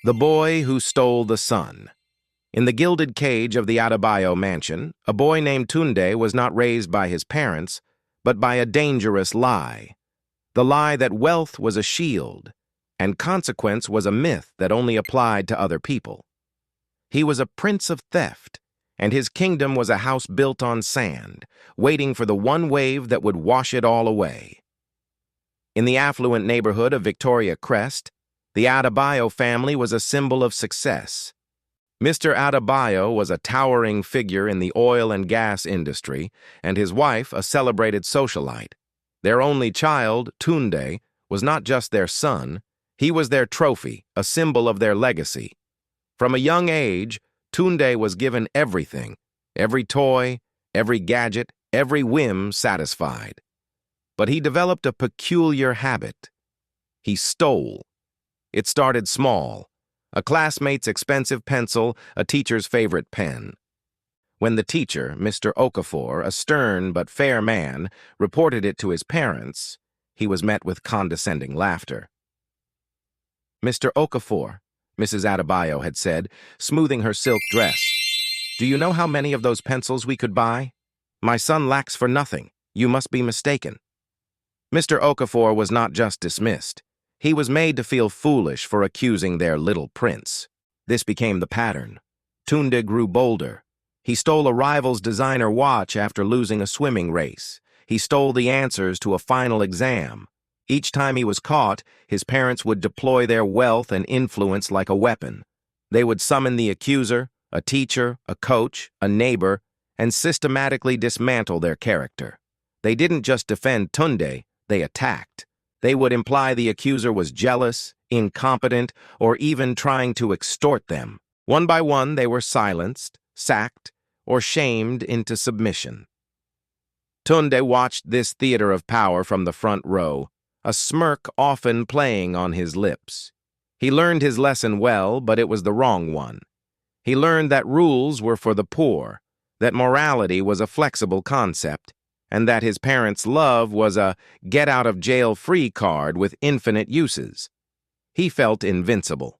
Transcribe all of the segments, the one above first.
The Boy Who Stole the Sun. In the gilded cage of the Adebayo mansion, a boy named Tunde was not raised by his parents, but by a dangerous lie. The lie that wealth was a shield, and consequence was a myth that only applied to other people. He was a prince of theft, and his kingdom was a house built on sand, waiting for the one wave that would wash it all away. In the affluent neighborhood of Victoria Crest, the Adebayo family was a symbol of success. Mr. Adebayo was a towering figure in the oil and gas industry, and his wife a celebrated socialite. Their only child, Tunde, was not just their son, he was their trophy, a symbol of their legacy. From a young age, Tunde was given everything, every toy, every gadget, every whim satisfied. But he developed a peculiar habit. He stole. It started small, a classmate's expensive pencil, a teacher's favorite pen. When the teacher, Mr. Okafor, a stern but fair man, reported it to his parents, he was met with condescending laughter. "Mr. Okafor," Mrs. Adebayo had said, smoothing her silk dress, "do you know how many of those pencils we could buy? My son lacks for nothing. You must be mistaken." Mr. Okafor was not just dismissed. He was made to feel foolish for accusing their little prince. This became the pattern. Tunde grew bolder. He stole a rival's designer watch after losing a swimming race. He stole the answers to a final exam. Each time he was caught, his parents would deploy their wealth and influence like a weapon. They would summon the accuser, a teacher, a coach, a neighbor, and systematically dismantle their character. They didn't just defend Tunde, they attacked. They would imply the accuser was jealous, incompetent, or even trying to extort them. One by one, they were silenced, sacked, or shamed into submission. Tunde watched this theater of power from the front row, a smirk often playing on his lips. He learned his lesson well, but it was the wrong one. He learned that rules were for the poor, that morality was a flexible concept, and that his parents' love was a get-out-of-jail-free card with infinite uses. He felt invincible.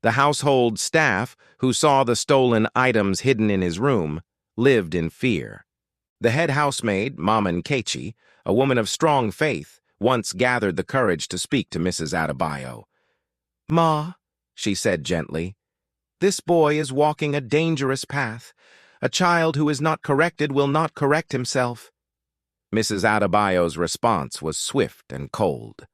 The household staff, who saw the stolen items hidden in his room, lived in fear. The head housemaid, Mama Nkechi, a woman of strong faith, once gathered the courage to speak to Mrs. Adebayo. "Ma," she said gently, "this boy is walking a dangerous path. A child who is not corrected will not correct himself." Mrs. Adebayo's response was swift and cold.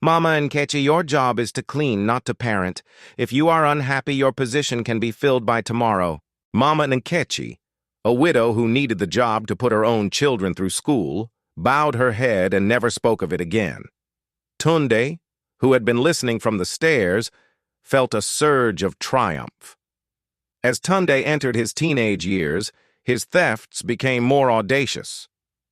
"Mama Nkechi, your job is to clean, not to parent. If you are unhappy, your position can be filled by tomorrow." Mama Nkechi, a widow who needed the job to put her own children through school, bowed her head and never spoke of it again. Tunde, who had been listening from the stairs, felt a surge of triumph. As Tunde entered his teenage years, his thefts became more audacious.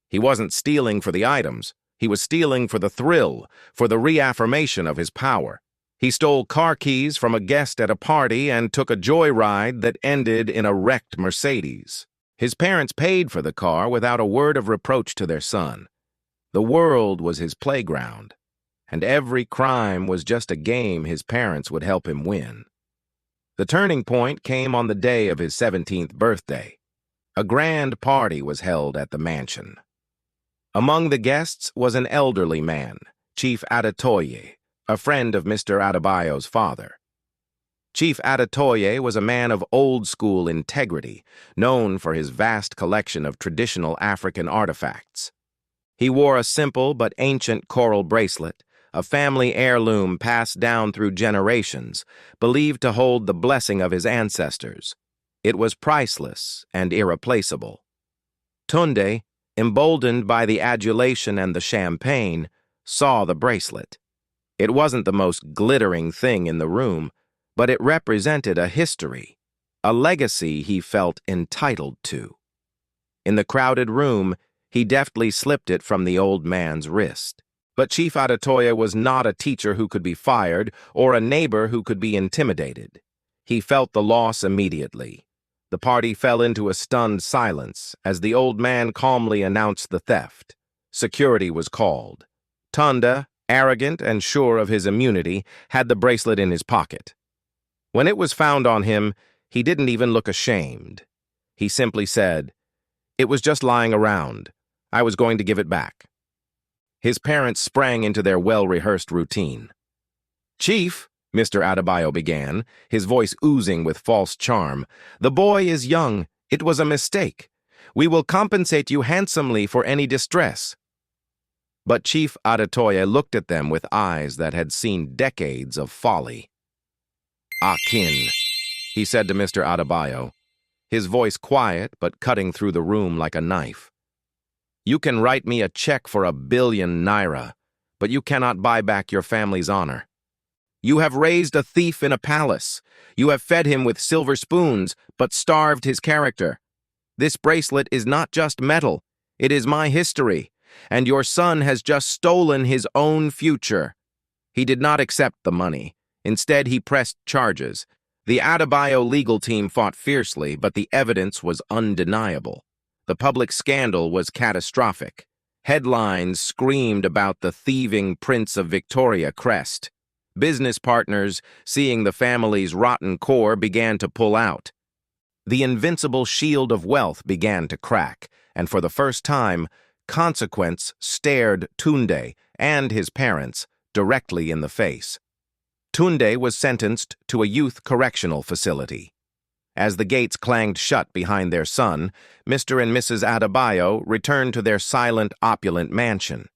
He wasn't stealing for the items. He was stealing for the thrill, for the reaffirmation of his power. He stole car keys from a guest at a party and took a joyride that ended in a wrecked Mercedes. His parents paid for the car without a word of reproach to their son. The world was his playground, and every crime was just a game his parents would help him win. The turning point came on the day of his 17th birthday. A grand party was held at the mansion. Among the guests was an elderly man, Chief Adebayo, a friend of Mr. Adebayo's father. Chief Adebayo was a man of old-school integrity, known for his vast collection of traditional African artifacts. He wore a simple but ancient coral bracelet, a family heirloom passed down through generations, believed to hold the blessing of his ancestors. It was priceless and irreplaceable. Tunde, emboldened by the adulation and the champagne, saw the bracelet. It wasn't the most glittering thing in the room, but it represented a history, a legacy he felt entitled to. In the crowded room, he deftly slipped it from the old man's wrist. But Chief Adebayo was not a teacher who could be fired or a neighbor who could be intimidated. He felt the loss immediately. The party fell into a stunned silence as the old man calmly announced the theft. Security was called. Tunde, arrogant and sure of his immunity, had the bracelet in his pocket. When it was found on him, he didn't even look ashamed. He simply said, "It was just lying around. I was going to give it back." His parents sprang into their well-rehearsed routine. "Chief," Mr. Adebayo began, his voice oozing with false charm, "the boy is young. It was a mistake. We will compensate you handsomely for any distress." But Chief Adetoye looked at them with eyes that had seen decades of folly. "Akin," he said to Mr. Adebayo, his voice quiet but cutting through the room like a knife. "You can write me a check for 1,000,000,000 naira, but you cannot buy back your family's honor. You have raised a thief in a palace. You have fed him with silver spoons, but starved his character. This bracelet is not just metal, it is my history, and your son has just stolen his own future." He did not accept the money. Instead, he pressed charges. The Adebayo legal team fought fiercely, but the evidence was undeniable. The public scandal was catastrophic. Headlines screamed about the thieving Prince of Victoria crest. Business partners, seeing the family's rotten core, began to pull out. The invincible shield of wealth began to crack, and for the first time, consequence stared Tunde and his parents directly in the face. Tunde was sentenced to a youth correctional facility. As the gates clanged shut behind their son, Mr. and Mrs. Adebayo returned to their silent, opulent mansion.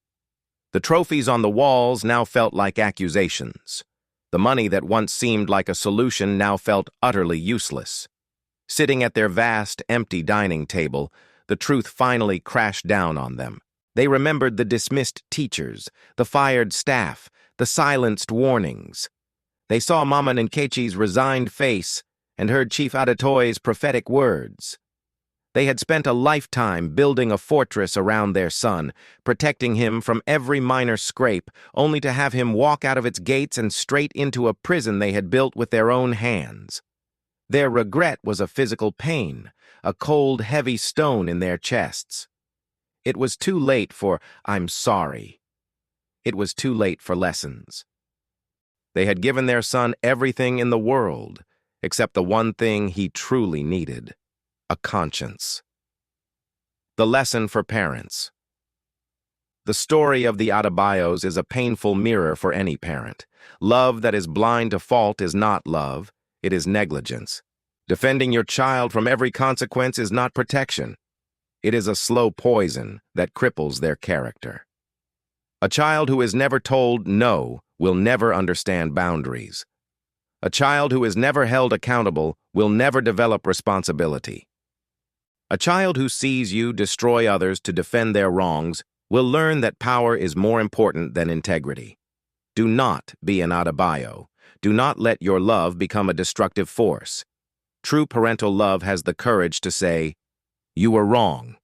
The trophies on the walls now felt like accusations. The money that once seemed like a solution now felt utterly useless. Sitting at their vast, empty dining table, the truth finally crashed down on them. They remembered the dismissed teachers, the fired staff, the silenced warnings. They saw Mama Nkechi's resigned face and heard Chief Adetoye's prophetic words. They had spent a lifetime building a fortress around their son, protecting him from every minor scrape, only to have him walk out of its gates and straight into a prison they had built with their own hands. Their regret was a physical pain, a cold, heavy stone in their chests. It was too late for "I'm sorry." It was too late for lessons. They had given their son everything in the world, except the one thing he truly needed: a conscience. The lesson for parents. The story of the Adebayos is a painful mirror for any parent. Love that is blind to fault is not love, it is negligence. Defending your child from every consequence is not protection. It is a slow poison that cripples their character. A child who is never told no will never understand boundaries. A child who is never held accountable will never develop responsibility. A child who sees you destroy others to defend their wrongs will learn that power is more important than integrity. Do not be an Adebayo. Do not let your love become a destructive force. True parental love has the courage to say, "You were wrong."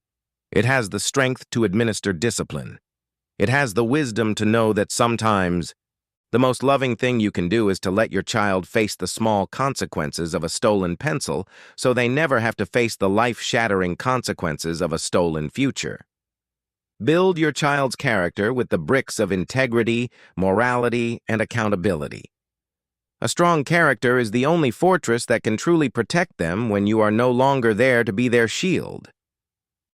It has the strength to administer discipline. It has the wisdom to know that sometimes the most loving thing you can do is to let your child face the small consequences of a stolen pencil so they never have to face the life-shattering consequences of a stolen future. Build your child's character with the bricks of integrity, morality, and accountability. A strong character is the only fortress that can truly protect them when you are no longer there to be their shield.